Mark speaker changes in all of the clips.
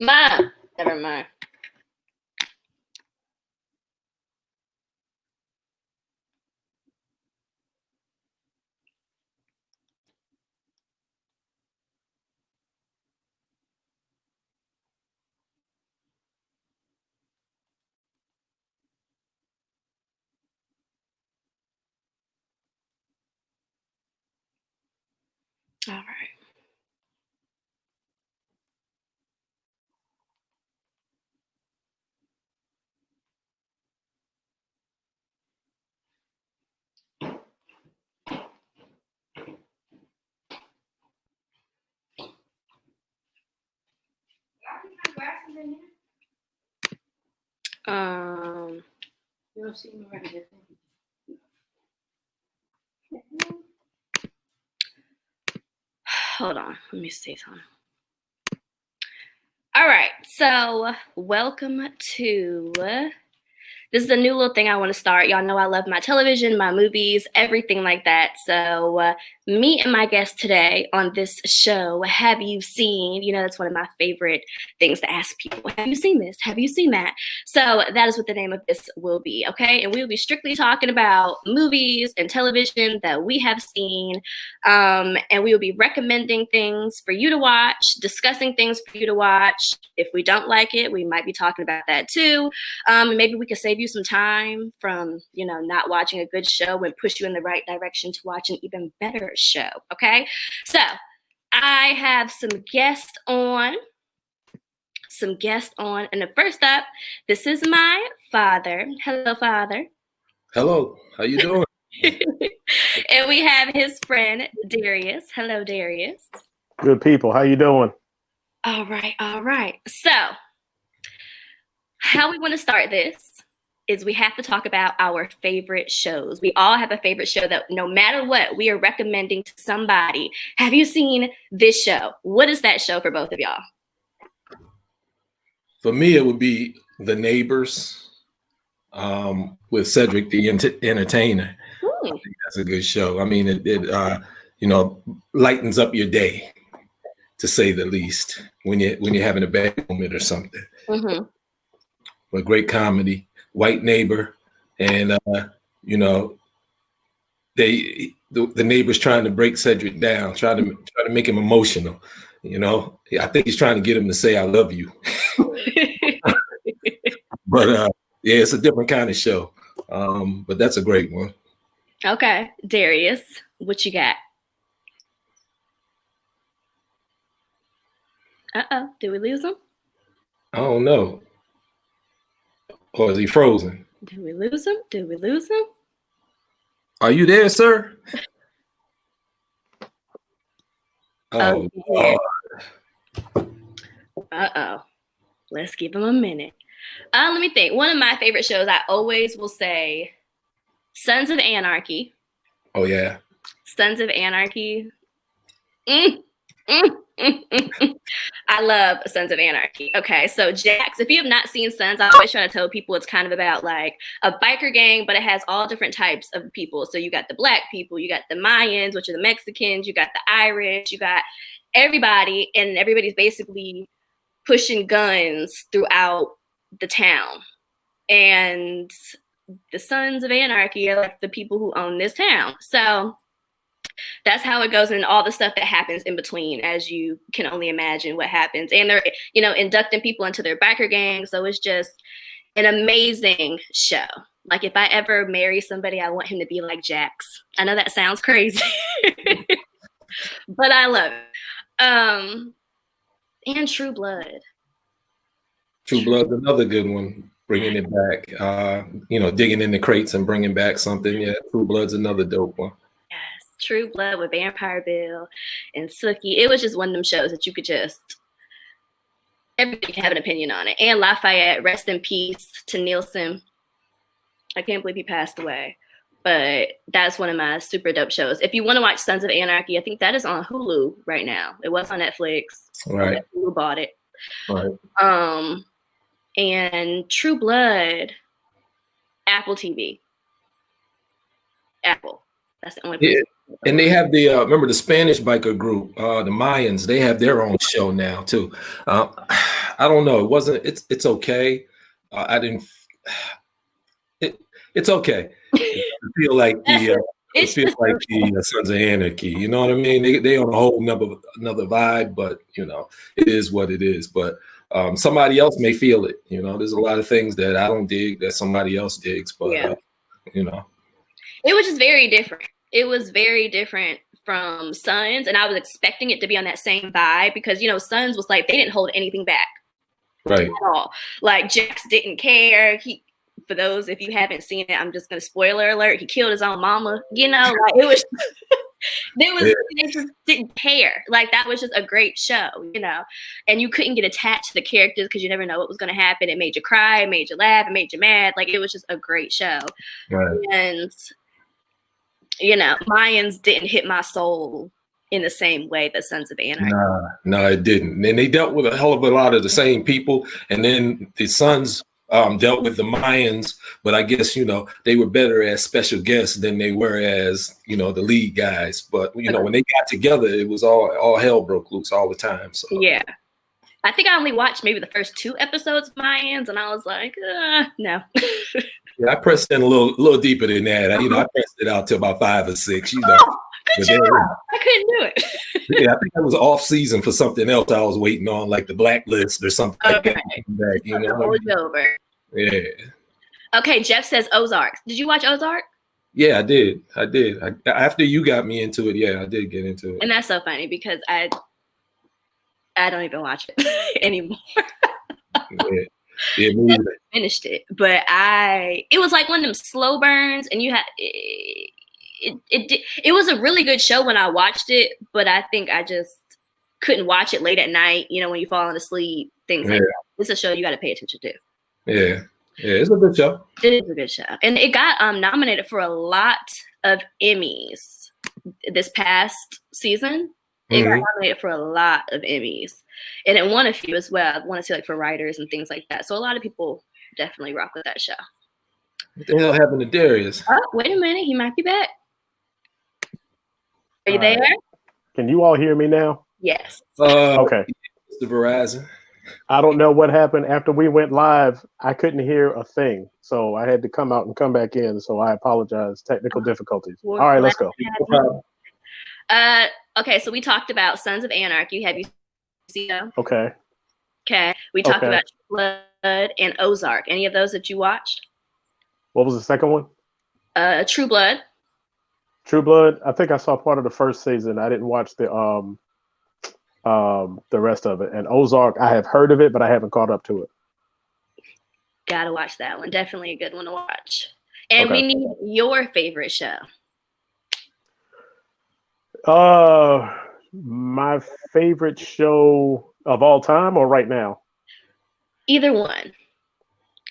Speaker 1: Mom. Never mind. All right. You don't see me right here. Hold on. Let me see something. All right. So, welcome to. This is a new little thing I want to start. Y'all know I love my television, my movies, everything like that. So me and my guest today on this show, have you seen, that's one of my favorite things to ask people. Have you seen this? Have you seen that? So that is what the name of this will be, okay? And we will be strictly talking about movies and television that we have seen. And we will be recommending things for you to watch, discussing things for you to watch. If we don't like it, we might be talking about that too. Maybe we could save you some time from, not watching a good show and push you in the right direction to watch an even better show. Okay. So I have some guests on. And the first up, this is my father. Hello, Father.
Speaker 2: Hello. How you doing?
Speaker 1: And we have his friend, Darius. Hello, Darius.
Speaker 3: Good people. How you doing?
Speaker 1: All right. So how we want to start this is we have to talk about our favorite shows. We all have a favorite show that no matter what, we are recommending to somebody. Have you seen this show? What is that show for both of y'all?
Speaker 2: For me, it would be The Neighbors with Cedric the Entertainer. I think that's a good show. I mean, it lightens up your day, to say the least, when you're having a bad moment or something.
Speaker 1: Mm-hmm.
Speaker 2: But great comedy, white neighbor, and the neighbor's trying to break Cedric down, try to make him emotional. I think he's trying to get him to say "I love you." But yeah, it's a different kind of show. But that's a great one.
Speaker 1: Okay, Darius, what you got? Did we lose him?
Speaker 2: I don't know. Or is he frozen?
Speaker 1: Did we lose him?
Speaker 2: Are you there, sir? Oh,
Speaker 1: Uh-oh. Let's give him a minute. Let me think. One of my favorite shows, I always will say Sons of Anarchy.
Speaker 2: Oh, yeah.
Speaker 1: Sons of Anarchy. I love Sons of Anarchy. Okay, so Jax, if you have not seen Sons, I always try to tell people it's kind of about like a biker gang, but it has all different types of people. So you got the black people, you got the Mayans, which are the Mexicans, you got the Irish, you got everybody, and everybody's basically pushing guns throughout the town. And the Sons of Anarchy are like the people who own this town. So that's how it goes, and all the stuff that happens in between, as you can only imagine what happens. And they're, inducting people into their biker gang. So it's just an amazing show. Like if I ever marry somebody, I want him to be like Jax. I know that sounds crazy, but I love it. And True Blood.
Speaker 2: True Blood's another good one. Bringing it back, digging in the crates and bringing back something. Yeah, True Blood's another dope one.
Speaker 1: True Blood with Vampire Bill and Sookie. It was just one of them shows that you could everybody can have an opinion on it. And Lafayette, rest in peace to Nielsen. I can't believe he passed away. But that's one of my super dope shows. If you want to watch Sons of Anarchy, I think that is on Hulu right now. It was on Netflix.
Speaker 2: Right.
Speaker 1: Hulu bought it.
Speaker 2: Right.
Speaker 1: And True Blood, Apple TV. Apple. That's the only place.
Speaker 2: Yeah. And they have the Spanish biker group, the Mayans. They have their own show now too. I I don't know. It wasn't. It's okay. I didn't. It's okay. It feel like the Sons of Anarchy. You know what I mean? They on a whole another vibe, but it is what it is. But somebody else may feel it. There's a lot of things that I don't dig that somebody else digs. But
Speaker 1: it was just very different. It was very different from Sons, and I was expecting it to be on that same vibe because Sons was like they didn't hold anything back,
Speaker 2: right?
Speaker 1: At all. Like Jax didn't care. For those if you haven't seen it, I'm just gonna spoiler alert. He killed his own mama. Like it was. They just didn't care. Like that was just a great show, and you couldn't get attached to the characters because you never know what was going to happen. It made you cry, it made you laugh, it made you mad. Like it was just a great show.
Speaker 2: Right.
Speaker 1: And Mayans didn't hit my soul in the same way that Sons of Anarchy.
Speaker 2: No, it didn't. And they dealt with a hell of a lot of the same people. And then the Sons dealt with the Mayans, but I guess they were better as special guests than they were as the lead guys. But when they got together, it was all hell broke loose all the time. So
Speaker 1: yeah, I think I only watched maybe the first 2 episodes of Mayans, and I was like, no.
Speaker 2: Yeah, I pressed in a little deeper than that. I pressed it out to about 5 or 6.
Speaker 1: Good job. I couldn't do it.
Speaker 2: Yeah, I think that was off season for something else I was waiting on, like the Blacklist or something like that.
Speaker 1: Over.
Speaker 2: Yeah.
Speaker 1: Okay, Jeff says Ozark. Did you watch Ozark?
Speaker 2: Yeah, I did. After you got me into it, yeah, I did get into it.
Speaker 1: And that's so funny because I don't even watch it anymore.
Speaker 2: Yeah,
Speaker 1: I finished it, but it was like one of them slow burns, and you had it was a really good show when I watched it, but I think I just couldn't watch it late at night. When you falling asleep, things like that. It's a show you got to pay attention to.
Speaker 2: Yeah, it's a good show.
Speaker 1: It is a good show, and it got nominated for a lot of Emmys this past season. It got nominated for a lot of Emmys, and it won a few as well. I want to say like for writers and things like that. So a lot of people definitely rock with that show.
Speaker 2: What the hell happened to Darius?
Speaker 1: Oh, wait a minute, he might be back. Are you there?
Speaker 3: Can you all hear me now?
Speaker 1: Yes.
Speaker 2: Okay. The Verizon.
Speaker 3: I don't know what happened after we went live. I couldn't hear a thing, so I had to come out and come back in. So I apologize. Technical difficulties. All right, let's go.
Speaker 1: Okay, so we talked about Sons of Anarchy. Have you seen them?
Speaker 3: Okay.
Speaker 1: We talked about True Blood and Ozark. Any of those that you watched?
Speaker 3: What was the second one?
Speaker 1: True Blood.
Speaker 3: True Blood. I think I saw part of the first season. I didn't watch the rest of it. And Ozark, I have heard of it, but I haven't caught up to it.
Speaker 1: Gotta watch that one. Definitely a good one to watch. And we need your favorite show.
Speaker 3: My favorite show of all time or right now?
Speaker 1: Either one.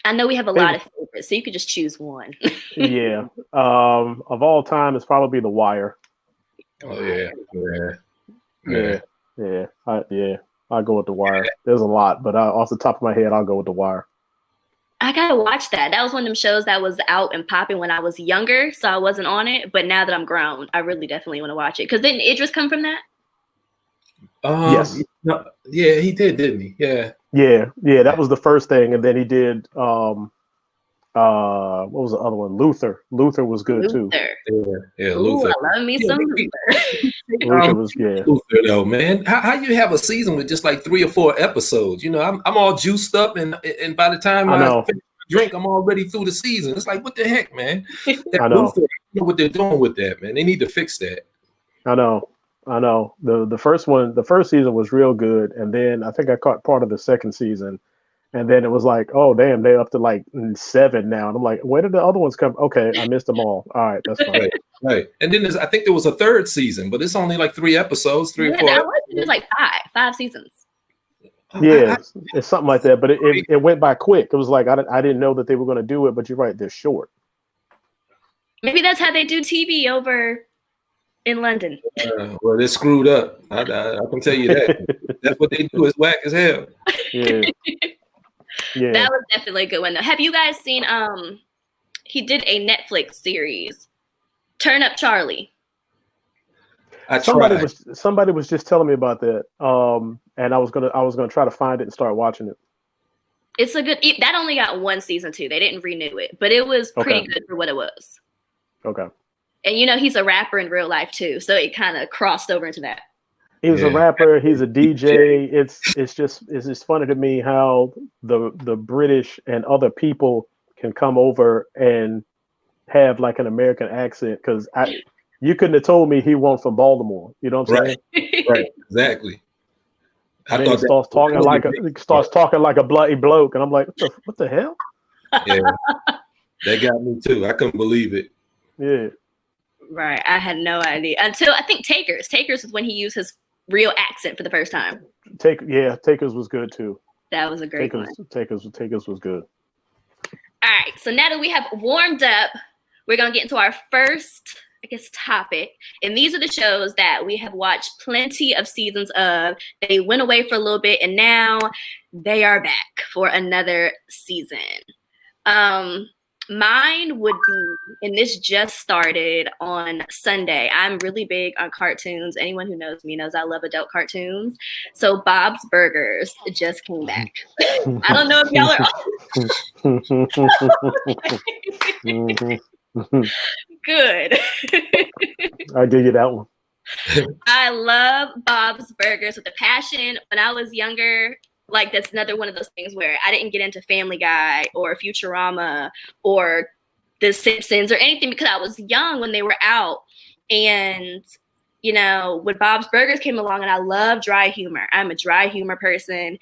Speaker 1: I know we have a lot of favorites, so you could just choose one.
Speaker 3: Yeah. Of all time, it's probably The Wire.
Speaker 2: Oh yeah.
Speaker 3: I'll go with The Wire. There's a lot, but off the top of my head, I'll go with The Wire.
Speaker 1: I gotta watch that. That was one of them shows that was out and popping when I was younger, so I wasn't on it. But now that I'm grown, I really definitely want to watch it. Because didn't Idris come from that?
Speaker 3: Yes.
Speaker 2: Yeah, he did, didn't he? Yeah.
Speaker 3: Yeah. That was the first thing, and then he did. What was the other one? Luther. Luther was good too.
Speaker 2: Yeah, Luther.
Speaker 1: Ooh, I love me some Luther.
Speaker 3: Luther was
Speaker 2: Luther though, man. How you have a season with just like 3 or 4 episodes? I'm all juiced up, and by the time I finish my drink, I'm already through the season. It's like, what the heck, man?
Speaker 3: I know.
Speaker 2: Luther, what they're doing with that, man. They need to fix that.
Speaker 3: I know. The first season was real good, and then I think I caught part of the second season. And then it was like, oh, damn, they're up to like 7 now. And I'm like, where did the other ones come? Okay, I missed them all. All right, that's fine.
Speaker 2: Right. And then I think there was a 3rd season, but it's only like 3 episodes, 3 or 4.
Speaker 1: It was like 5 seasons.
Speaker 3: Yeah, it's something like that. But it went by quick. It was like, I didn't know that they were going to do it, but you're right, they're short.
Speaker 1: Maybe that's how they do TV over in London.
Speaker 2: Well, they're screwed up. I can tell you that. That's what they do. It's whack as hell.
Speaker 3: Yeah. Yeah.
Speaker 1: That was definitely a good one though. Have you guys seen he did a Netflix series, Turn Up Charlie?
Speaker 2: I
Speaker 3: Somebody
Speaker 2: tried.
Speaker 3: was just telling me about that. And I was gonna try to find it and start watching it.
Speaker 1: It's a good. That only got one season too. They didn't renew it, but it was pretty good for what it was.
Speaker 3: Okay.
Speaker 1: And he's a rapper in real life too, so it kind of crossed over into that.
Speaker 3: He's a rapper. He's a DJ. It's just funny to me how the British and other people can come over and have like an American accent, because you couldn't have told me he wasn't from Baltimore. You know what I'm saying?
Speaker 2: Right. Exactly.
Speaker 3: And then he starts talking like a bloody bloke, and I'm like, what the hell?
Speaker 2: Yeah, that got me too. I couldn't believe it.
Speaker 3: Yeah.
Speaker 1: Right. I had no idea until I think Takers. Takers was when he used his real accent for the first time.
Speaker 3: Takers was good too.
Speaker 1: That was a great one.
Speaker 3: Takers was good.
Speaker 1: All right. So now that we have warmed up, we're gonna get into our first, I guess, topic. And these are the shows that we have watched plenty of seasons of. They went away for a little bit, and now they are back for another season. Mine would be, and this just started on Sunday. I'm really big on cartoons. Anyone who knows me knows I love adult cartoons. So Bob's Burgers just came back. I don't know if y'all are good.
Speaker 3: I give you that one.
Speaker 1: I love Bob's Burgers with a passion. When I was younger, like, that's another one of those things where I didn't get into Family Guy or Futurama or The Simpsons or anything because I was young when they were out. And, when Bob's Burgers came along, and I love dry humor. I'm a dry humor person.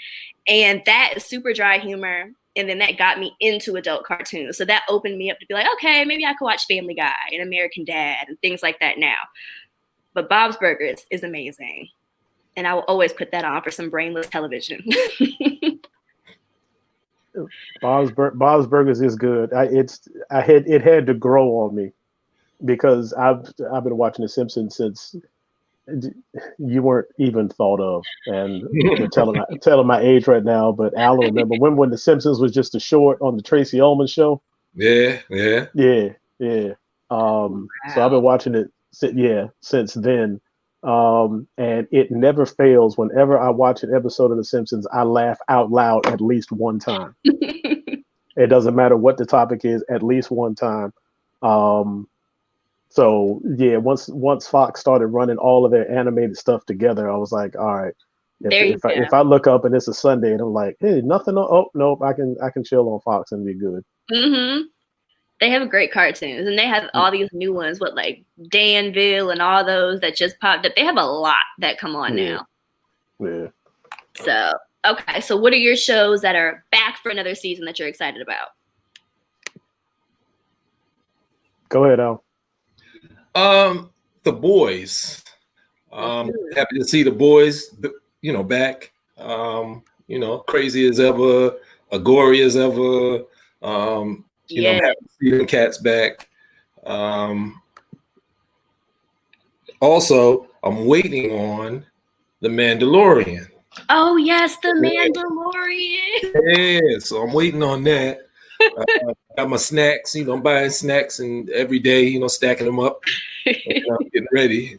Speaker 1: And that is super dry humor. And then that got me into adult cartoons. So that opened me up to be like, okay, maybe I could watch Family Guy and American Dad and things like that now. But Bob's Burgers is amazing. And I will always put that on for some brainless television.
Speaker 3: Bob's Burgers is good. It had to grow on me because I've been watching The Simpsons since you weren't even thought of, and you're telling my age right now. But Alan, remember when The Simpsons was just a short on the Tracy Ullman show?
Speaker 2: Yeah.
Speaker 3: So I've been watching it since then. And it never fails. Whenever I watch an episode of The Simpsons, I laugh out loud at least one time. It doesn't matter what the topic is, at least one time. So yeah, once Fox started running all of their animated stuff together, I was like, all right. If I look up and it's a Sunday and I'm like, hey, nothing. Oh nope, I can chill on Fox and be good.
Speaker 1: Mm-hmm. They have great cartoons, and they have all these new ones with like Danville and all those that just popped up. They have a lot that come on now.
Speaker 3: Yeah.
Speaker 1: So, okay. So what are your shows that are back for another season that you're excited about?
Speaker 3: Go ahead, Al.
Speaker 2: The Boys. Happy to see The Boys, back. Crazy as ever, gory as ever. I'm happy to see the cats back. Also, I'm waiting on The Mandalorian.
Speaker 1: Oh, yes, The Mandalorian.
Speaker 2: Yeah, so I'm waiting on that. Got my snacks, I'm buying snacks and every day, stacking them up. Getting ready.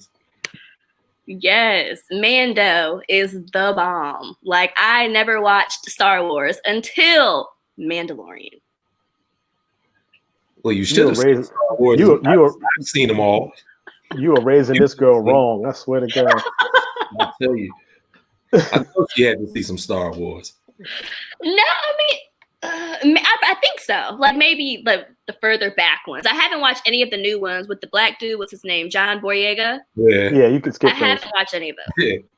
Speaker 1: Yes, Mando is the bomb. Like, I never watched Star Wars until Mandalorian.
Speaker 2: Well, you should have seen Star Wars. I've seen them all.
Speaker 3: You were raising this girl wrong. I swear to God.
Speaker 2: I'll tell you. I thought you had to see some Star Wars.
Speaker 1: No, I think so. Like maybe the further back ones. I haven't watched any of the new ones with the black dude. What's his name? John Boyega.
Speaker 3: Yeah, you can skip
Speaker 1: those.
Speaker 3: I
Speaker 1: haven't watched any of those.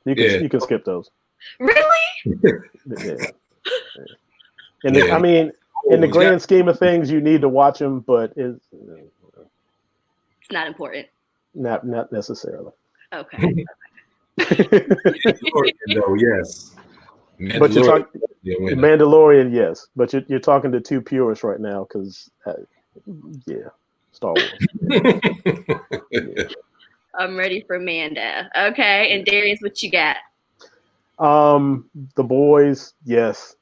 Speaker 3: Yeah, you can skip those.
Speaker 1: Really?
Speaker 3: Yeah. And I mean, in the grand scheme of things, you need to watch them, but it's
Speaker 1: not important.
Speaker 3: Not necessarily.
Speaker 1: Okay.
Speaker 2: No, yes.
Speaker 3: But you're talking Mandalorian, yes. But you're talking to two purists right now, because Star Wars.
Speaker 1: I'm ready for Manda. Okay, and Darius, what you got?
Speaker 3: The Boys, yes.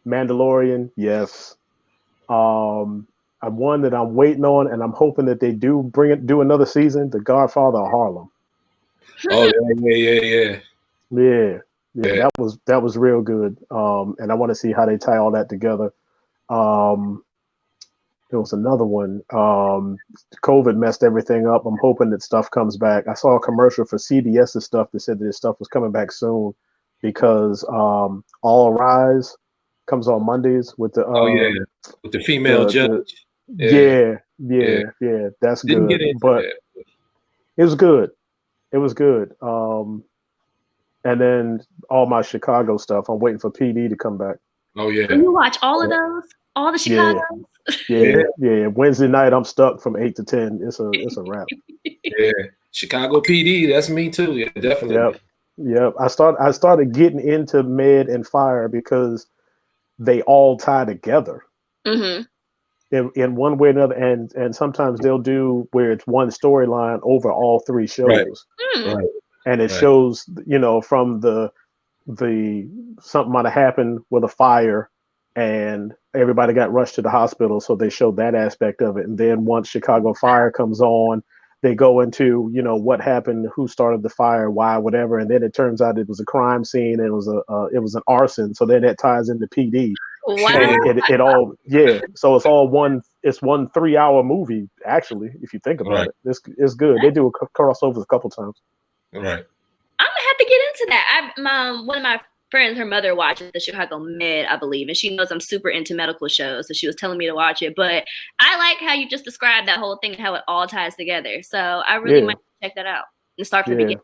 Speaker 3: Mandalorian, yes. one that I'm waiting on, and I'm hoping that they do do another season. The Godfather of Harlem.
Speaker 2: Oh yeah.
Speaker 3: Yeah, that was real good. And I want to see how they tie all that together. There was another one. COVID messed everything up. I'm hoping that stuff comes back. I saw a commercial for CBS's stuff that said that this stuff was coming back soon because All Rise comes on Mondays with the
Speaker 2: with the female judge.
Speaker 3: Yeah, that's
Speaker 2: Didn't
Speaker 3: good.
Speaker 2: get into
Speaker 3: But
Speaker 2: that.
Speaker 3: it was good. It was good. And then all my Chicago stuff. I'm waiting for PD to come back.
Speaker 2: Oh yeah.
Speaker 1: You watch all of those? All the Chicago?
Speaker 3: Yeah. Wednesday night I'm stuck from 8 to 10. It's a wrap.
Speaker 2: Yeah. Chicago PD, that's me too. Yeah, definitely.
Speaker 3: Yep. I started getting into Med and Fire because they all tie together.
Speaker 1: Mm-hmm.
Speaker 3: In one way or another, and sometimes they'll do where it's one storyline over all three shows.
Speaker 2: Right.
Speaker 3: And it shows, from the something might have happened with a fire and everybody got rushed to the hospital, so they show that aspect of it. And then once Chicago Fire comes on, they go into what happened, who started the fire, why, whatever, and then it turns out it was a crime scene and it was an arson, so then that ties into PD.
Speaker 1: Wow.
Speaker 3: It all so it's all one 3-hour movie actually, if you think about it. It's good. They do crossovers a couple times.
Speaker 2: Right.
Speaker 1: I'm gonna have to get into that. One of my friends, her mother watches the Chicago Med, I believe, and she knows I'm super into medical shows, so she was telling me to watch it. But I like how you just described that whole thing and how it all ties together. So I really might check that out and start from the beginning.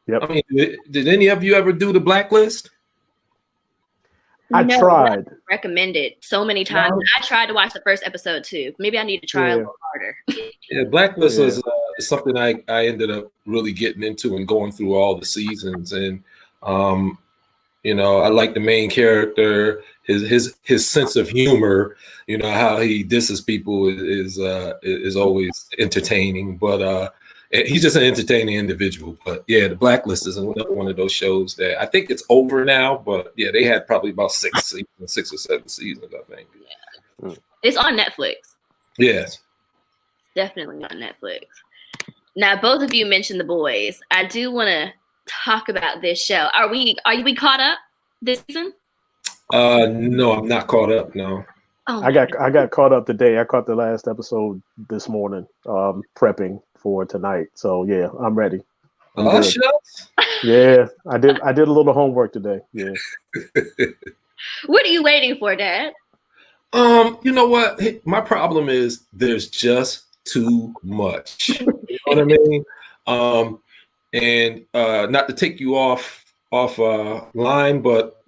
Speaker 3: Yep.
Speaker 2: I mean, did any of you ever do the Blacklist?
Speaker 3: I tried.
Speaker 1: Recommended so many times. No. I tried to watch the first episode too. Maybe I need to try a little harder.
Speaker 2: Yeah, Blacklist was something I ended up really getting into and going through all the seasons. And I like the main character, his sense of humor. How he disses people is always entertaining. But he's just an entertaining individual. But yeah, the Blacklist is another one of those shows that I think it's over now. But yeah, they had probably about 6 or 7 seasons, I think.
Speaker 1: Yeah. It's on Netflix.
Speaker 2: Yes.
Speaker 1: Definitely on Netflix. Now, both of you mentioned The Boys. I do want to talk about this show. Are we caught up this season?
Speaker 2: No, I'm not caught up. No.
Speaker 3: Oh, I got caught up today. I caught the last episode this morning, prepping for tonight. So yeah, I'm ready.
Speaker 2: Shucks.
Speaker 3: Yeah, I did a little homework today. Yeah.
Speaker 1: What are you waiting for, Dad?
Speaker 2: You know what? My problem is there's just too much. You know what I mean? And not to take you off line, but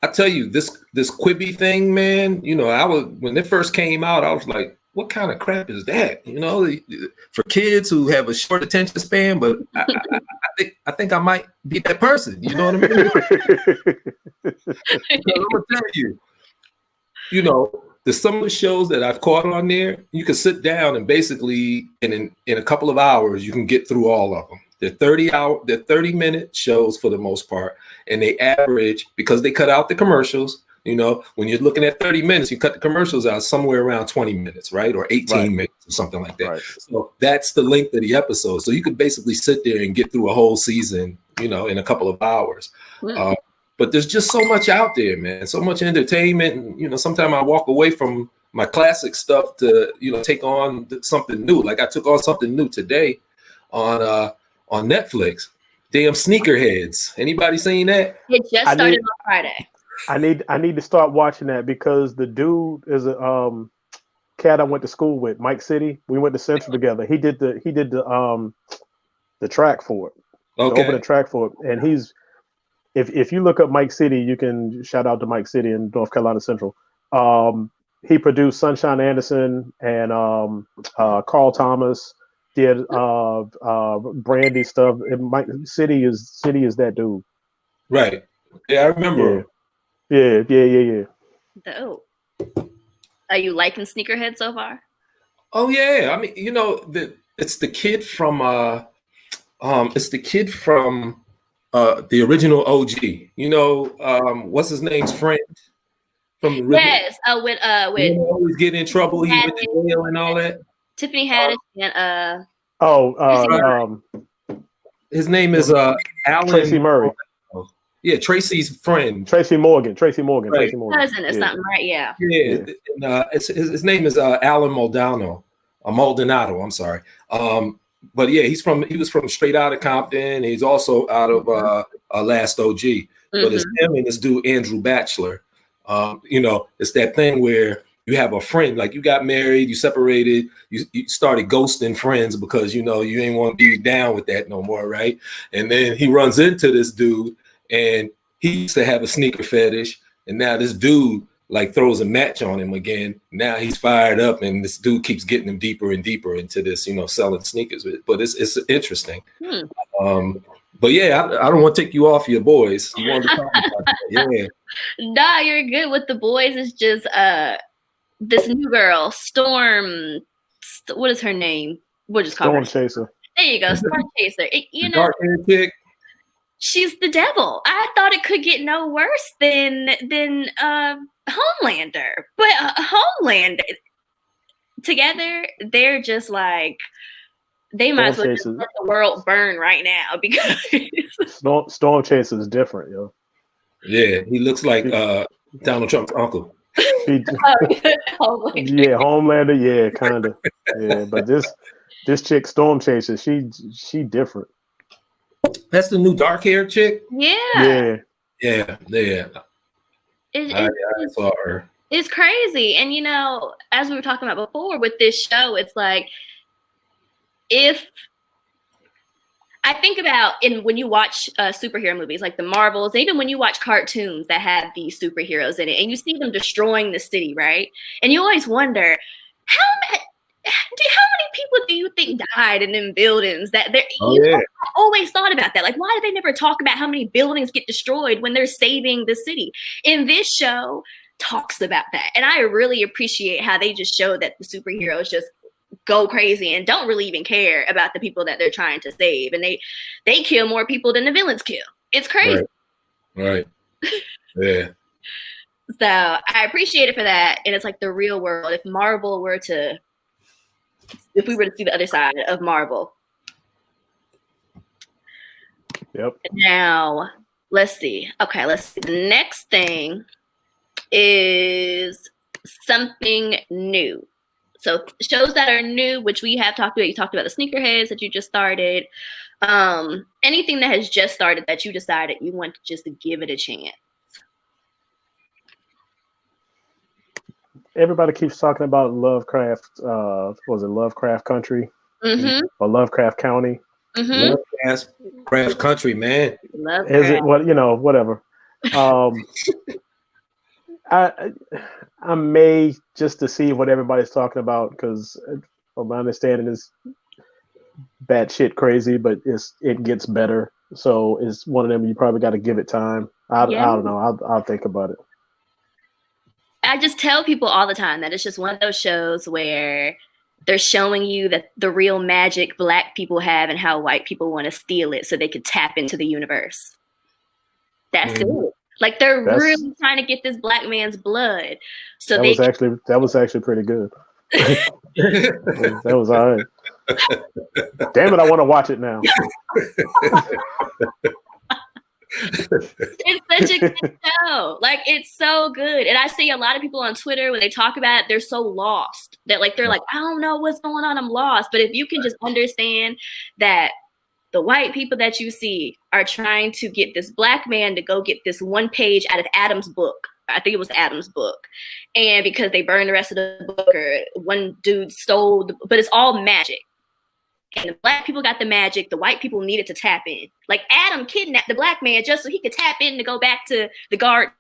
Speaker 2: I tell you, this Quibi thing, man, when it first came out, I was like, what kind of crap is that? For kids who have a short attention span, but I think I might be that person. You know what I mean? I'm gonna tell you, some of the shows that I've caught on there, you can sit down and basically in a couple of hours you can get through all of them. They're 30-minute shows for the most part, and they average, because they cut out the commercials. When you're looking at 30 minutes, you cut the commercials out somewhere around 20 minutes, right? Or 18 minutes or something like that. Right. So that's the length of the episode. So you could basically sit there and get through a whole season, in a couple of hours. Mm. But there's just so much out there, man. So much entertainment. And, sometimes I walk away from my classic stuff to, take on something new. Like I took on something new today on Netflix. Damn Sneakerheads. Anybody seen that?
Speaker 1: It just started on Friday.
Speaker 3: I need to start watching that because the dude is a cat I went to school with, Mike City. We went to Central together. He did the track for it.
Speaker 2: Okay.
Speaker 3: The opening track for it. And he's if you look up Mike City, you can shout out to Mike City in North Carolina Central. He produced Sunshine Anderson and Carl Thomas. Did Brandy stuff. And Mike City is that dude.
Speaker 2: Right. Yeah, I remember.
Speaker 3: Yeah.
Speaker 1: Oh. Are you liking Sneakerhead so far?
Speaker 2: Oh yeah. I mean, it's the kid from the original OG. What's his name's friend? from the
Speaker 1: Yes, with
Speaker 2: always get in trouble. He went to jail and all that.
Speaker 1: Tiffany Haddish and
Speaker 2: his name is Alan
Speaker 3: Tracy Murray.
Speaker 2: Yeah, Tracy's friend.
Speaker 3: Tracy Morgan.
Speaker 2: Right.
Speaker 1: Cousin or something, right? Yeah.
Speaker 2: Yeah. And, his name is Alan Maldonado. Maldonado. I'm sorry. But yeah, he was from straight out of Compton. He's also out of Last OG. But it's him and this dude Andrew Batchelor. It's that thing where you have a friend, like you got married, you separated, you started ghosting friends because you ain't want to be down with that no more, right? And then he runs into this dude, and he used to have a sneaker fetish, and now this dude like throws a match on him again. Now he's fired up, and this dude keeps getting him deeper and deeper into this, selling sneakers. But it's interesting. But yeah, I don't want to take you off your boys. You want to talk about that? Yeah.
Speaker 1: Nah, you're good. With the boys, it's just this new girl, Storm. What is her name? We'll just call her
Speaker 3: Storm Chaser.
Speaker 1: There you go, Storm Chaser.
Speaker 2: Dark-haired chick.
Speaker 1: She's the devil. I thought it could get no worse than Homelander, but Homelander together, they're just like they might as well just let the world burn right now because
Speaker 3: Storm Chaser is different, yo.
Speaker 2: Yeah, he looks like Donald Trump's uncle.
Speaker 3: Homelander, yeah, kind of, yeah. But this chick, Storm Chaser, she different.
Speaker 2: That's the new dark-haired chick.
Speaker 1: Yeah.
Speaker 2: I saw her.
Speaker 1: It's crazy, and as we were talking about before with this show, it's like if I think about when you watch superhero movies like the Marvels, even when you watch cartoons that have these superheroes in it, and you see them destroying the city, right? And you always wonder how many people do you think died in them buildings? I always thought about that. Like, why do they never talk about how many buildings get destroyed when they're saving the city? And this show talks about that, and I really appreciate how they just show that the superheroes just go crazy and don't really even care about the people that they're trying to save, and they kill more people than the villains kill. It's crazy.
Speaker 2: Right. Yeah.
Speaker 1: So I appreciate it for that, and it's like the real world. If we were to see the other side of Marvel.
Speaker 3: Yep.
Speaker 1: Now let's see. Okay, let's see. The next thing is something new. So shows that are new, which we have talked about. You talked about the Sneakerheads that you just started. Anything that has just started that you decided you want to just give it a chance.
Speaker 3: Everybody keeps talking about Lovecraft. Was it Lovecraft Country? Or Lovecraft County?
Speaker 2: Lovecraft Country, man.
Speaker 3: Is it whatever? I may just to see what everybody's talking about because from my understanding is batshit crazy, but it gets better. So it's one of them you probably got to give it time. I don't know. I'll think about it.
Speaker 1: I just tell people all the time that it's just one of those shows where they're showing you that the real magic Black people have and how white people want to steal it so they could tap into the universe. That's it. Like they're really trying to get this Black man's blood. So
Speaker 3: that was actually pretty good. That was all right. Damn it, I want to watch it now.
Speaker 1: It's such a good show. Like it's so good. And I see a lot of people on Twitter when they talk about it, they're so lost that they're like, I don't know what's going on. I'm lost. But if you can just understand that the white people that you see are trying to get this Black man to go get this one page out of Adam's book. I think it was Adam's book. And because they burned the rest of the book or one dude stole, but it's all magic. And the Black people got the magic. The white people needed to tap in. Like Adam kidnapped the Black man just so he could tap in to go back to the garden.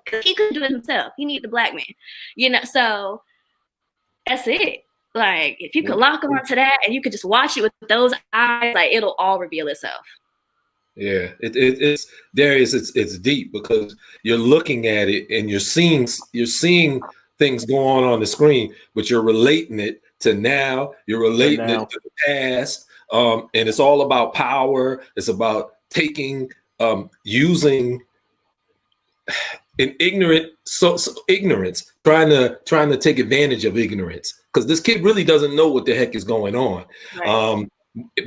Speaker 1: Because he couldn't do it himself. He needed the Black man. So that's it. Like if you could lock on to that and you could just watch it with those eyes, like it'll all reveal itself.
Speaker 2: Yeah, it's deep because you're looking at it and you're seeing things going on the screen, but you're relating it to now. You're relating it to the past, and it's all about power. It's about taking, using in ignorant ignorance, trying to take advantage of ignorance, because this kid really doesn't know what the heck is going on. Right.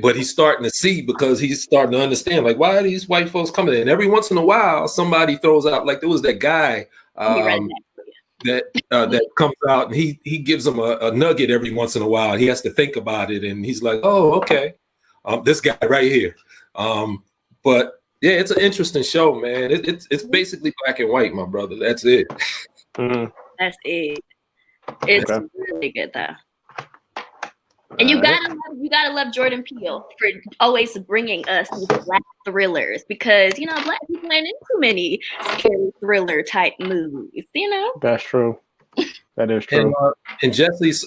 Speaker 2: But he's starting to see, because he's starting to understand, like, why are these white folks coming in? And every once in a while, somebody throws out, like there was that guy that comes out, and he gives him a nugget every once in a while. He has to think about it, and he's like, oh, okay, this guy right here. But yeah, it's an interesting show, man. It's basically black and white, my brother. That's it.
Speaker 1: Mm-hmm. That's it. It's really good though. And you gotta love Jordan Peele for always bringing us these black thrillers, because black people ain't in too many scary thriller type movies.
Speaker 3: That's true. That is true.
Speaker 2: And Jesse's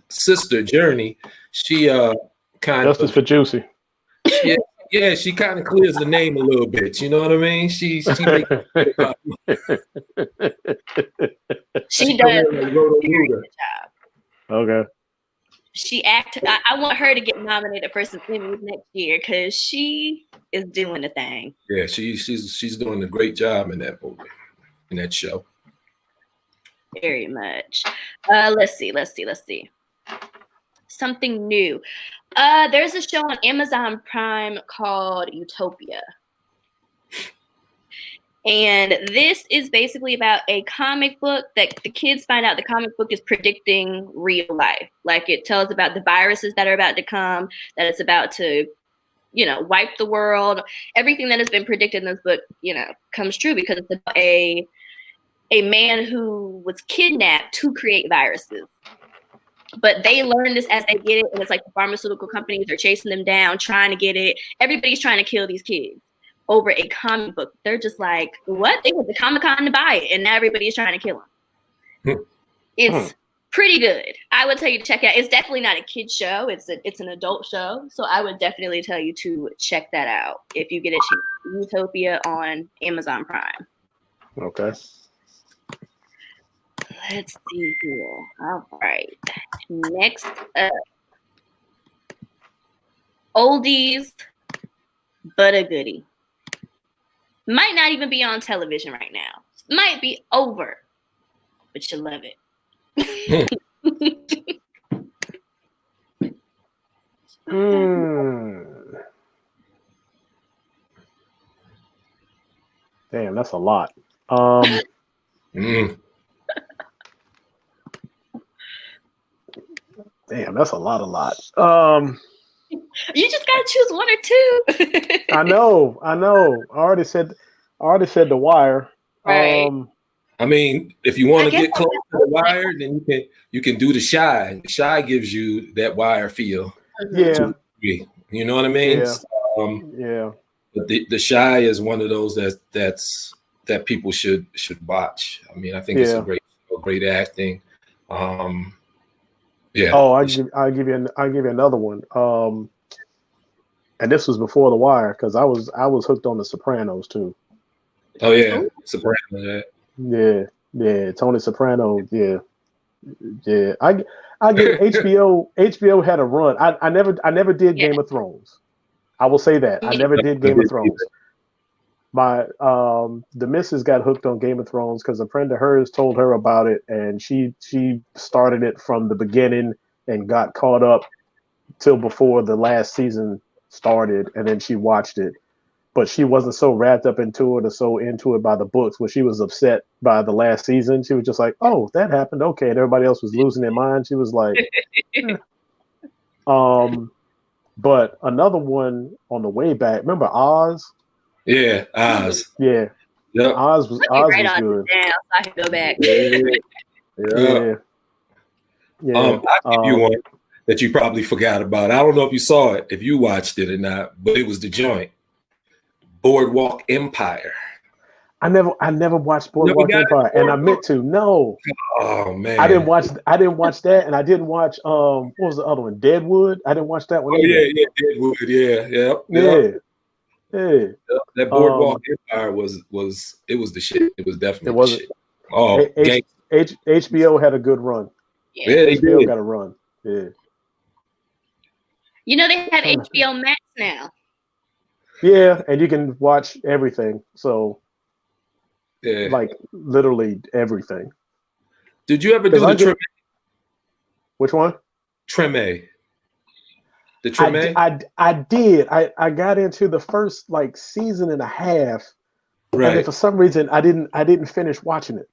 Speaker 2: sister Journey, she kind
Speaker 3: Justice for Juicy.
Speaker 2: Yeah, she kind of clears the name a little bit. You know what I mean? She makes
Speaker 1: she does a very good job.
Speaker 3: Okay.
Speaker 1: She acted. I want her to get nominated for some Emmys next year, because she is doing the thing.
Speaker 2: Yeah, she's doing a great job in that movie, in that show.
Speaker 1: Very much. Let's see. Something new. There's a show on Amazon Prime called Utopia. And this is basically about a comic book that the kids find out the comic book is predicting real life. Like, it tells about the viruses that are about to come, that it's about to, wipe the world. Everything that has been predicted in this book, comes true, because it's about a man who was kidnapped to create viruses. But they learn this as they get it, and it's like the pharmaceutical companies are chasing them down, trying to get it. Everybody's trying to kill these kids over a comic book. They're just like, what? They went to Comic-Con to buy it, and now everybody's trying to kill them. It's pretty good. I would tell you to check it out. It's definitely not a kid show. It's an adult show. So I would definitely tell you to check that out if you get a chance. Utopia on Amazon Prime.
Speaker 3: Okay.
Speaker 1: Let's see here. All right. Next up. Oldies, but a goodie. Might not even be on television right now. Might be over, but you love it.
Speaker 3: Damn, that's a lot. Damn, that's a lot.
Speaker 1: You just gotta choose one or two.
Speaker 3: I know. I already said The Wire.
Speaker 1: Right.
Speaker 2: I mean, if you want to get close to The Wire, then you can do The Chi. The Chi gives you that Wire feel.
Speaker 3: Yeah.
Speaker 2: You know what I mean?
Speaker 3: Yeah.
Speaker 2: But the Chi is one of those that people should watch. I mean, I think it's a great acting. Yeah.
Speaker 3: Oh, I'll give you another one. And this was before The Wire, because I was hooked on The Sopranos too.
Speaker 2: Oh yeah, Sopranos.
Speaker 3: Yeah. Tony Soprano. Yeah. I get HBO. HBO had a run. I never did Game of Thrones. I will say that I never did Game of Thrones. My the missus got hooked on Game of Thrones because a friend of hers told her about it, and she started it from the beginning and got caught up till before the last season started, and then she watched it. But she wasn't so wrapped up into it or so into it by the books, where she was upset by the last season. She was just like, "Oh, that happened. Okay." And everybody else was losing their mind. She was like, But another one on the way back. Remember Oz?
Speaker 2: Yeah, Oz.
Speaker 3: Yeah.
Speaker 2: Yep.
Speaker 3: Oz was good.
Speaker 1: Down so I can go back.
Speaker 2: I'll give you one that you probably forgot about. I don't know if you saw it, if you watched it or not, but it was The Joint. Boardwalk Empire.
Speaker 3: I never watched Boardwalk Empire, and I meant to. No.
Speaker 2: Oh man.
Speaker 3: I didn't watch that, and I didn't watch what was the other one? Deadwood. I didn't watch that one.
Speaker 2: Oh either. Yeah, Deadwood. Yeah. That Boardwalk Empire was the shit. It was definitely the shit. Oh,
Speaker 3: HBO had a good run.
Speaker 1: Yeah,
Speaker 3: HBO got a run. Yeah.
Speaker 1: They have HBO Max now.
Speaker 3: Yeah, and you can watch everything. So
Speaker 2: Yeah.
Speaker 3: like literally everything.
Speaker 2: Did you ever do the Treme?
Speaker 3: Which one?
Speaker 2: Treme. The Treme?
Speaker 3: I did. I got into the first like season and a half, and then for some reason I didn't finish watching it.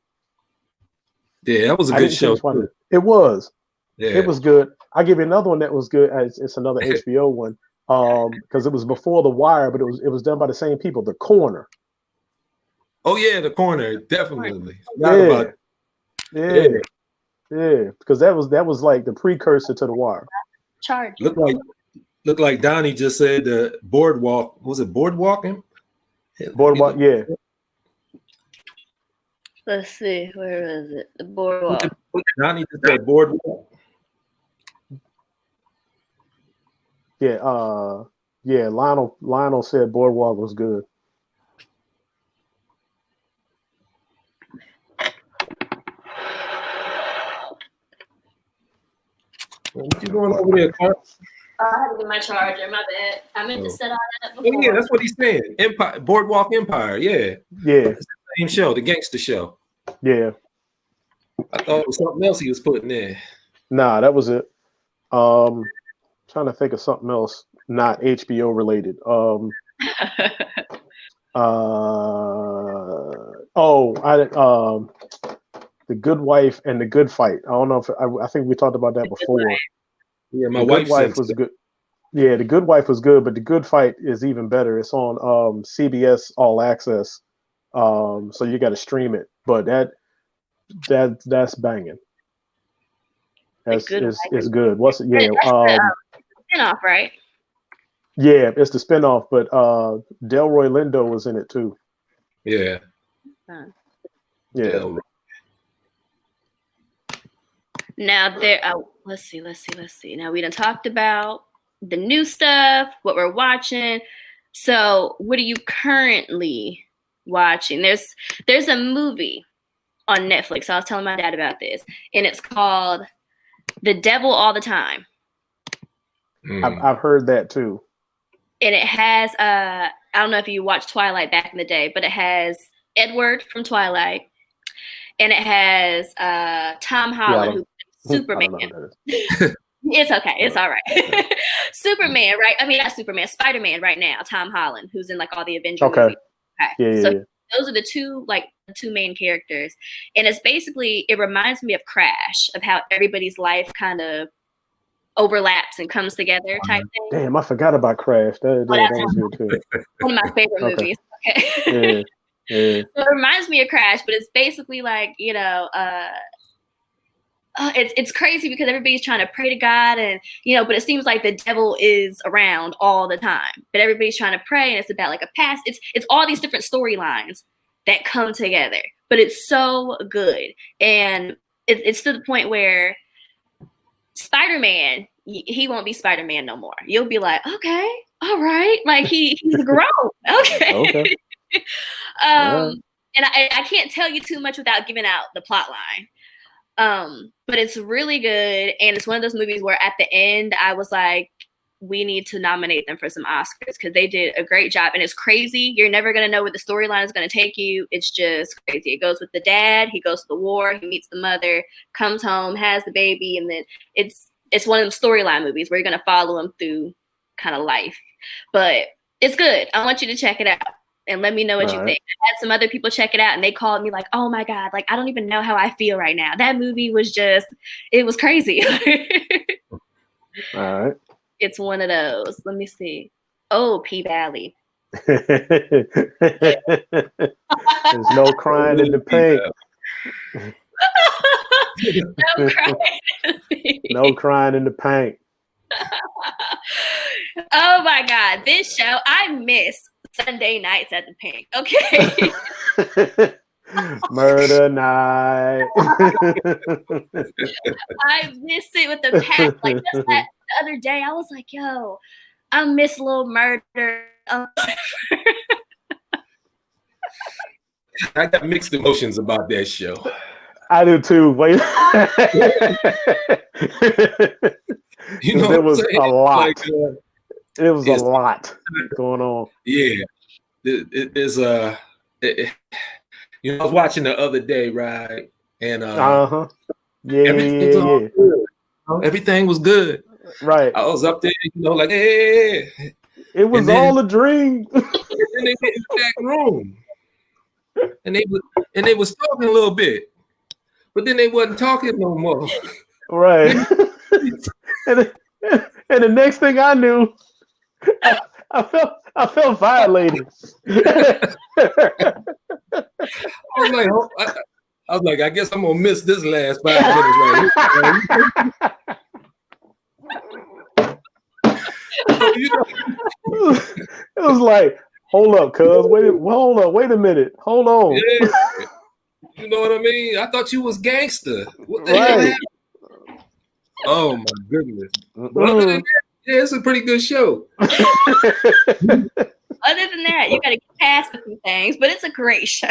Speaker 2: Yeah, that was a good show too.
Speaker 3: It was.
Speaker 2: Yeah.
Speaker 3: It was good. I'll give you another one that was good. It's another HBO one. Because it was before The Wire, but it was done by the same people. The Corner.
Speaker 2: Oh yeah, The Corner, definitely.
Speaker 3: Yeah. Because that was like the precursor to The Wire.
Speaker 1: Charge.
Speaker 2: Looked like Donnie just said the Boardwalk. Was it Boardwalking?
Speaker 3: Boardwalk, yeah.
Speaker 1: Let's see, where is it? The Boardwalk.
Speaker 2: Donnie just said Boardwalk.
Speaker 3: Yeah, Lionel said Boardwalk was good.
Speaker 2: What you going over there, Clarke?
Speaker 1: I had to get my charger. My bad. I meant to set all that up before.
Speaker 2: Oh yeah, that's what he's saying. Empire, Boardwalk Empire. Yeah.
Speaker 3: Yeah.
Speaker 2: It's the same show, the gangster show.
Speaker 3: Yeah.
Speaker 2: I thought it was something else he was putting in.
Speaker 3: Nah, that was it. Trying to think of something else not HBO related. The Good Wife and the Good Fight. I don't know if I think we talked about that before.
Speaker 2: Yeah, my
Speaker 3: Wife was good. Yeah, The Good Wife was good, but The Good Fight is even better. It's on CBS All Access, so you got to stream it. But that's banging. That's it's good. What's it? Yeah,
Speaker 1: spinoff, right?
Speaker 3: Yeah, it's the spinoff, but Delroy Lindo was in it too.
Speaker 2: Yeah.
Speaker 3: Yeah.
Speaker 2: Delroy.
Speaker 1: Now let's see. Now we done talked about the new stuff, what we're watching. So what are you currently watching? There's a movie on Netflix. I was telling my dad about this, and it's called The Devil All the Time.
Speaker 3: I've heard that too.
Speaker 1: And it has I don't know if you watched Twilight back in the day, but it has Edward from Twilight, and it has Tom Holland, who's Superman. It's okay. It's all right. Superman, right? I mean, not Superman, Spider-Man right now. Tom Holland, who's in like all the Avengers movies. Okay. So those are the two main characters. And it's basically, it reminds me of Crash, of how everybody's life kind of overlaps and comes together type thing.
Speaker 3: Damn, I forgot about Crash. That was good too.
Speaker 1: One of my favorite movies. Okay.
Speaker 3: Yeah.
Speaker 1: So it reminds me of Crash, but it's basically like, it's crazy because everybody's trying to pray to God, and but it seems like the devil is around all the time. But everybody's trying to pray, and it's about like a past. It's all these different storylines that come together. But it's so good, and it's to the point where Spider-Man, he won't be Spider-Man no more. You'll be like, okay, all right, like he's grown, okay. And I can't tell you too much without giving out the plot line. But it's really good, and it's one of those movies where at the end I was like, we need to nominate them for some Oscars because they did a great job. And it's crazy. You're never going to know where the storyline is going to take you. It's just crazy. It goes with the dad. He goes to the war. He meets the mother, comes home, has the baby. And then it's one of the storyline movies where you're going to follow him through kind of life. But it's good. I want you to check it out and let me know what you think. I had some other people check it out and they called me like, oh my God, like, I don't even know how I feel right now. That movie was it was crazy.
Speaker 3: All right.
Speaker 1: It's one of those. Let me see. Oh, P-Valley.
Speaker 3: There's no crying in the paint. No crying in the paint.
Speaker 1: Oh my God. This show, I miss Sunday nights at the Pink. Okay.
Speaker 3: Murder night.
Speaker 1: I miss it with the past. Like just that the other day, I was like, yo, I miss Little Murder.
Speaker 2: I got mixed emotions about that show.
Speaker 3: I do too. Wait.
Speaker 2: It
Speaker 3: was a lot. It was a lot going on.
Speaker 2: Yeah. It is You know, I was watching the other day, right? And
Speaker 3: Yeah,
Speaker 2: everything was all good. Everything was good.
Speaker 3: Right.
Speaker 2: I was up there, you know, like, hey.
Speaker 3: It was all a dream.
Speaker 2: And then they went in the back room. And they was talking a little bit. But then they wasn't talking no more.
Speaker 3: Right. and the next thing I knew, I felt violated.
Speaker 2: I was like, I guess I'm gonna miss this last 5 minutes right here. So, you know,
Speaker 3: it was like, hold up, cuz, wait a minute, hold on.
Speaker 2: Yeah. You know what I mean? I thought you was gangster. What the hell happened? Oh my goodness. But other than that, yeah, it's a pretty good show.
Speaker 1: Other than that, you got to get past a few things, but it's a great show.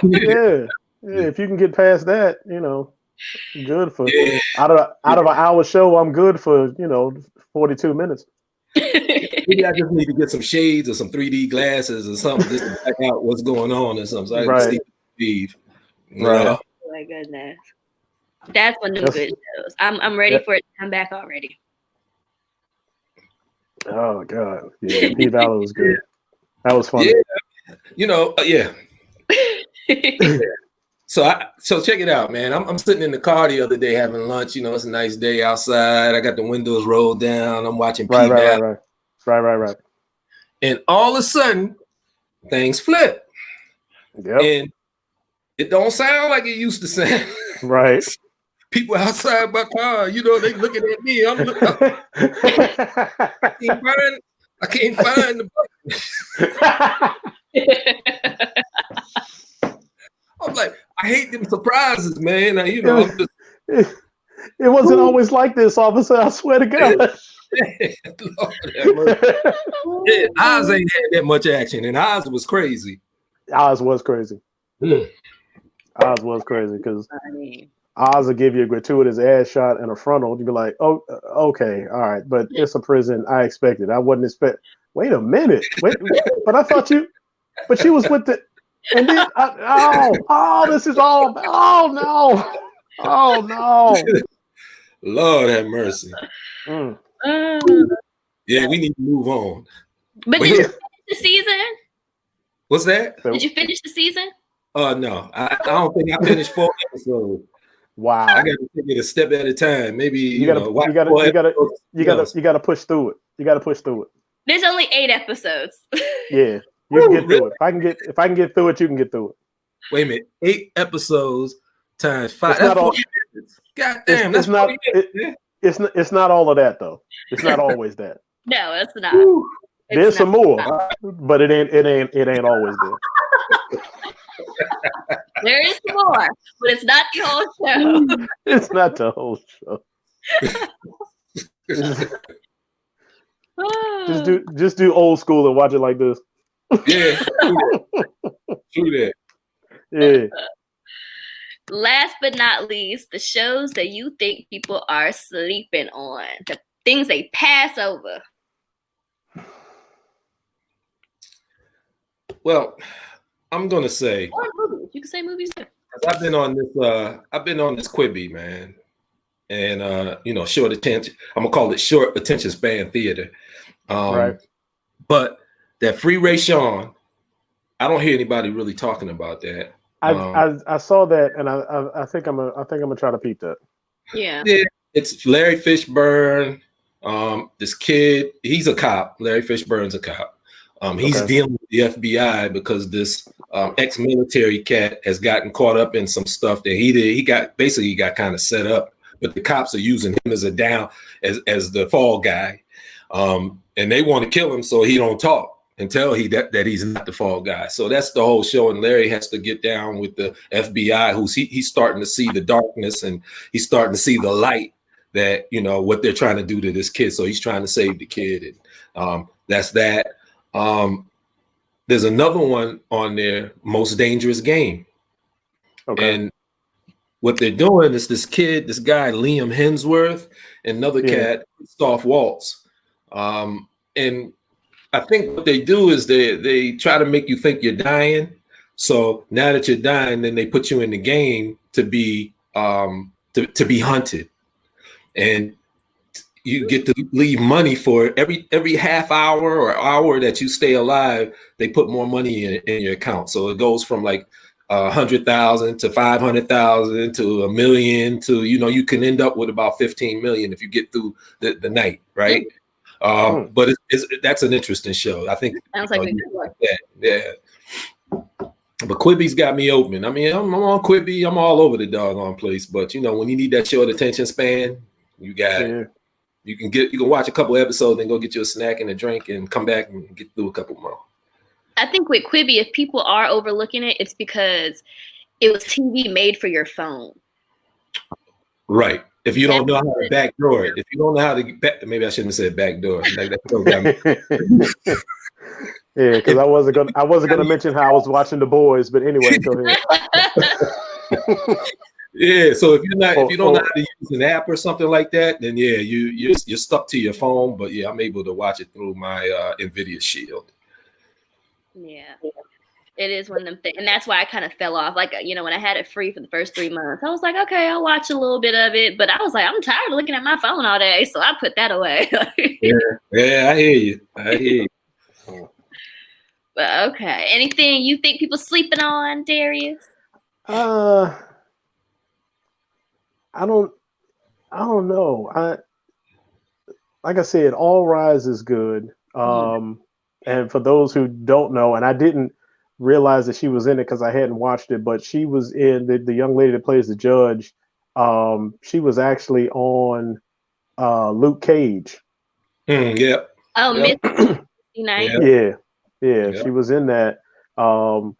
Speaker 3: Yeah, if you can get past that, you know, good for out of an hour show. I'm good for 42 minutes.
Speaker 2: Maybe I just need to get some shades or some 3D glasses or something just to check out what's going on or something. So I can see Steve.
Speaker 3: Right.
Speaker 1: Oh my goodness, that's one of them good shows. I'm ready for it to come back already.
Speaker 3: Oh God, yeah, P-Valley was good. That was fun.
Speaker 2: Yeah. You know, yeah. So check it out, man. I'm sitting in the car the other day having lunch. You know, it's a nice day outside. I got the windows rolled down. I'm watching P-Valley.
Speaker 3: Right.
Speaker 2: And all of a sudden, things flip.
Speaker 3: Yep.
Speaker 2: And it don't sound like it used to sound.
Speaker 3: Right.
Speaker 2: People outside my car, you know, they looking at me. I'm looking. I can't find the button. I'm like, I hate them surprises, man. You know,
Speaker 3: it wasn't always like this, officer. I swear to God.
Speaker 2: Oz ain't had that much action, and Oz was crazy.
Speaker 3: Oz was crazy. Oz was crazy because Oz will give you a gratuitous ass shot and a frontal. You'd be like, oh, okay, all right, but it's a prison. I expected. I wouldn't expect. Wait a minute. Wait, but I thought you. But she was with the. And then, this is all. Oh no.
Speaker 2: Lord have mercy. Yeah, we need to move on.
Speaker 1: But did you finish the season?
Speaker 2: What's that?
Speaker 1: Did you finish the season?
Speaker 2: No, I don't think I finished 4 episodes.
Speaker 3: Wow.
Speaker 2: I got to take it a step at a time. Maybe you gotta
Speaker 3: push through it. You got to push through it.
Speaker 1: There's only 8 episodes.
Speaker 3: Yeah, you can get through it. If I can get through it, you can get through it.
Speaker 2: Wait a minute, 8 episodes times 5. That's 40 minutes. God damn, that's not.
Speaker 3: It's not all of that though. It's not always that.
Speaker 1: No, it's not.
Speaker 3: There's some more, but it ain't always there.
Speaker 1: There is more, but it's not the whole show.
Speaker 3: It's not the whole show. Just do old school and watch it like this.
Speaker 2: Yeah, true that.
Speaker 3: Yeah.
Speaker 1: Last but not least, the shows that you think people are sleeping on, the things they pass over.
Speaker 2: Well, I'm gonna say.
Speaker 1: Or movies. You can say movies too.
Speaker 2: I've been on this Quibi, man, and short attention. I'm gonna call it short attention span theater.
Speaker 3: Right.
Speaker 2: But that Free Ray Sean, I don't hear anybody really talking about that.
Speaker 3: I saw that, and I think I'm gonna try to peep that.
Speaker 1: Yeah.
Speaker 2: It's Larry Fishburne. This kid, he's a cop. Larry Fishburne's a cop. He's dealing with the FBI because this ex-military cat has gotten caught up in some stuff that he did. He got kind of set up, but the cops are using him as as the fall guy, and they want to kill him so he don't talk and tell that he's not the fall guy. So that's the whole show, and Larry has to get down with the FBI, he's starting to see the darkness and he's starting to see the light that what they're trying to do to this kid. So he's trying to save the kid, and that's that. There's another one on there, Most Dangerous Game. Okay. And what they're doing is this guy, Liam Hemsworth, and another cat, Christoph Waltz. And I think what they do is they try to make you think you're dying. So now that you're dying, then they put you in the game to be hunted, and you get to leave money for every half hour or hour that you stay alive. They put more money in your account, so it goes from like 100,000 to 500,000 to $1 million to you can end up with about 15 million if you get through the night, right? But that's an interesting show. I think
Speaker 1: sounds like a good one.
Speaker 2: Like that. Yeah. But Quibi's got me open. I mean, I'm on Quibi. I'm all over the doggone place. But when you need that short attention span, you got it. You can watch a couple episodes and go get you a snack and a drink and come back and get through a couple more.
Speaker 1: I think with Quibi, if people are overlooking it, it's because it was TV made for your phone.
Speaker 2: Right. If you don't know how to backdoor it, if you don't know how to, maybe I shouldn't have said backdoor.
Speaker 3: Yeah, because I wasn't gonna mention how I was watching The Boys, but anyway, go ahead.
Speaker 2: Yeah, so if you don't know how to use an app or something like that, then yeah, you're stuck to your phone. But yeah, I'm able to watch it through my NVIDIA Shield.
Speaker 1: Yeah, it is one of them things, and that's why I kind of fell off. Like when I had it free for the first 3 months, I was like, okay, I'll watch a little bit of it. But I was like, I'm tired of looking at my phone all day, so I put that away.
Speaker 2: Yeah, I hear you.
Speaker 1: But okay, anything you think people sleeping on, Darius?
Speaker 3: I don't know. Like I said, All Rise is good. And for those who don't know, and I didn't realize that she was in it because I hadn't watched it, but she was in the young lady that plays the judge. She was actually on Luke Cage.
Speaker 2: Yeah.
Speaker 1: Oh,
Speaker 2: yep.
Speaker 3: Yeah. She was in that,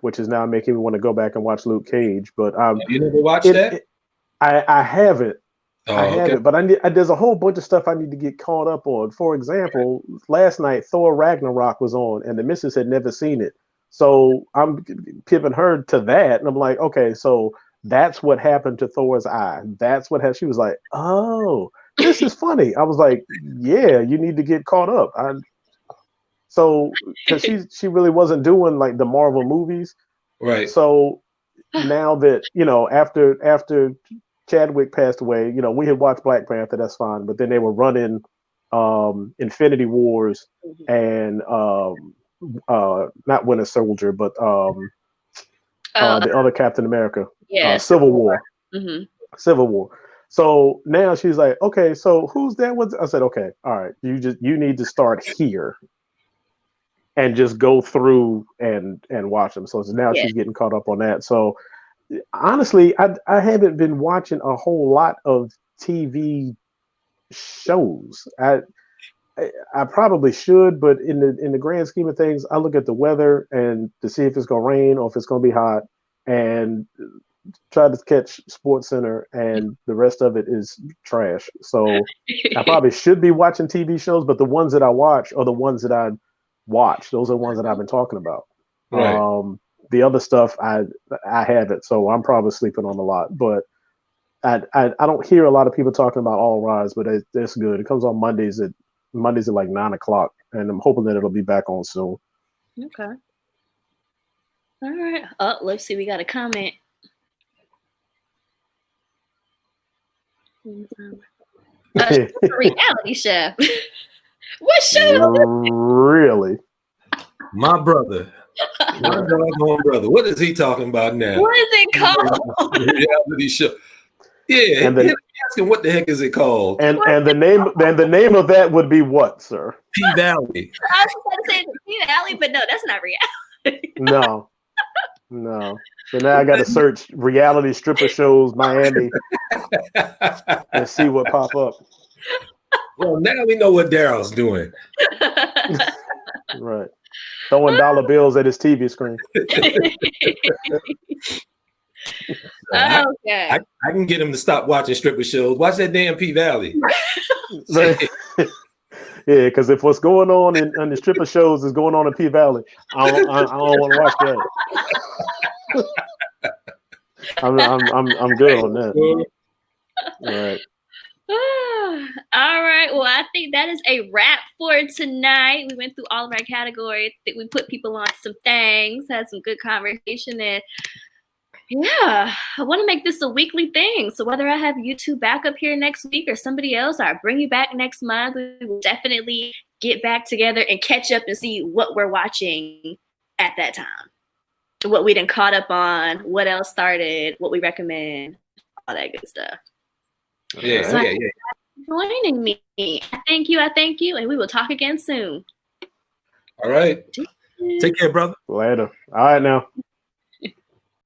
Speaker 3: which is now making me want to go back and watch Luke Cage. But
Speaker 2: you never watched that?
Speaker 3: I haven't. I haven't,
Speaker 2: okay.
Speaker 3: but there's a whole bunch of stuff I need to get caught up on. For example, last night Thor Ragnarok was on, and the missus had never seen it, so I'm pipping her to that, and I'm like, okay, so that's what happened to Thor's eye. That's what happened. She was like, oh, this is funny. I was like, yeah, you need to get caught up. So because she really wasn't doing like the Marvel movies,
Speaker 2: right?
Speaker 3: So now that after Chadwick passed away, we had watched Black Panther, that's fine, but then they were running Infinity Wars and not Winter Soldier, but the other Captain America, Civil War.
Speaker 1: Mm-hmm.
Speaker 3: Civil War. So now she's like, okay, so who's that? I said, okay, all right, you need to start here and just go through and watch them. So now she's getting caught up on that. So honestly, I haven't been watching a whole lot of TV shows. I probably should, but in the grand scheme of things, I look at the weather and to see if it's gonna rain or if it's gonna be hot, and try to catch Sports Center, and the rest of it is trash. So I probably should be watching TV shows, but the ones that I watch are the ones that I watch. Those are the ones that I've been talking about.
Speaker 2: Right.
Speaker 3: The other stuff I haven't, so I'm probably sleeping on a lot. But I don't hear a lot of people talking about All Rise, but it's good. It comes on Mondays at like 9:00, and I'm hoping that it'll be back on soon.
Speaker 1: Okay. All right. Oh, let's see. We got a comment. Reality chef. What show?
Speaker 3: Really?
Speaker 2: My brother. My doggone brother. What is he talking about now?
Speaker 1: What is it called?
Speaker 2: Reality show. Yeah, and asking what the heck is it called?
Speaker 3: And the name of that would be what, sir?
Speaker 2: P Valley.
Speaker 1: I was about to say P Valley, but no, that's not reality.
Speaker 3: No. So now I got to search reality stripper shows Miami and see what pop up.
Speaker 2: Well, now we know what Daryl's doing.
Speaker 3: Right. Throwing dollar bills at his TV screen.
Speaker 1: Okay.
Speaker 2: I can get him to stop watching stripper shows. Watch that damn P Valley.
Speaker 3: Yeah, because if what's going on in the stripper shows is going on in P Valley, I don't want to watch that. I'm good on that. All right.
Speaker 1: All right. Well, I think that is a wrap for tonight. We went through all of our categories. I think we put people on some things, had some good conversation, and yeah, I want to make this a weekly thing. So whether I have you two back up here next week or somebody else, or I bring you back next month, we will definitely get back together and catch up and see what we're watching at that time, what we done caught up on, what else started, what we recommend, all that good stuff.
Speaker 2: Yeah,
Speaker 1: So
Speaker 2: yeah.
Speaker 1: Joining me. I thank you, and we will talk again soon.
Speaker 2: All right. Take care, brother.
Speaker 3: Later. All right now.